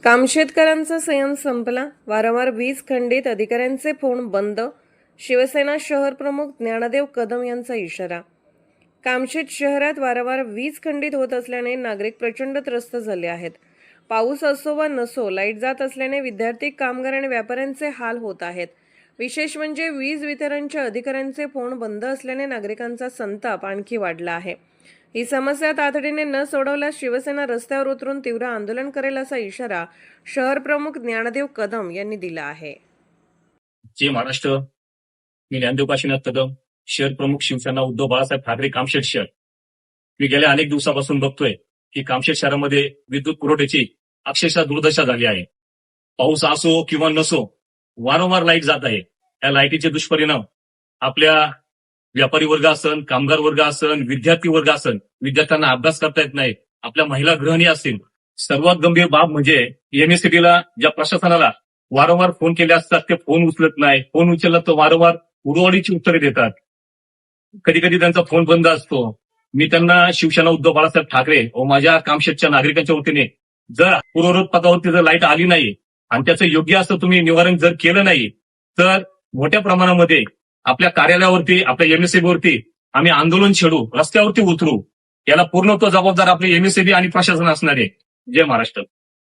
कामशेतकरांचा संयम संपला. वारंवार वीज खंडित, अधिकाऱ्यांचे फोन बंद. शिवसेना शहर प्रमुख ज्ञानदेव कदम यांचा इशारा. कामशेत शहरात वारंवार वीज खंडित होत असल्याने नागरिक प्रचंड त्रस्त झाले आहेत. पाऊस असो वा नसो, लाईट जात असल्याने विद्यार्थी, कामगार आणि व्यापाऱ्यांचे हाल होत आहेत. विशेष म्हणजे वीज वितरणच्या अधिकाऱ्यांचे फोन बंद असल्याने नागरिकांचा संताप आणखी वाढला आहे. ही समस्या तातडीने न सोडवल्यास शिवसेना रस्त्यावर उतरून तीव्र आंदोलन करेल असा इशारा शहर प्रमुख ज्ञानदेव कदम यांनी दिला आहे. जय महाराष्ट्र. मी ज्ञानदेव काशीनाथ कदम, शहर प्रमुख शिवसेना उद्धव बाळासाहेब ठाकरे कामशेत शहर. मी गेल्या अनेक दिवसापासून बघतोय की कामशेत शहरामध्ये विद्युत पुरवठ्याची अक्षरशः दुर्दशा झाली आहे. पाऊस असो किंवा नसो, वारंवार लाईट जात आहे. या लाईटीचे दुष्परिणाम आपल्या व्यापारी वर्ग असन, कामगार वर्ग असन, विद्यार्थी वर्ग असन, विद्यार्थ्यांना अभ्यास करता येत नाही, आपल्या महिला गृहिणी असतील. सर्वात गंभीर बाब म्हणजे एमएससीबीला, ज्या प्रशासनाला वारंवार फोन केले असतात ते फोन उचलत नाही. फोन उचलला तर वारंवार उडवाडीची उत्तरे देतात. कधी कधी त्यांचा फोन बंद असतो. मी त्यांना शिवसेना उद्धव बाळासाहेब ठाकरे व माझ्या कामशेतच्या नागरिकांच्या वतीने, जर पूर्ववत पदावरती जर लाईट आली नाही आणि त्याचं योग्य असं तुम्ही निवारण जर केलं नाही तर मोठ्या प्रमाणामध्ये आपल्या कार्यालयावरती, आपल्या एमएससीबीवरती आम्ही आंदोलन छेडू, रस्त्यावरती उतरू. याला पूर्णत्व जबाबदार आपले एमएससीबी आणि प्रशासन असणार आहे. जय महाराष्ट्र.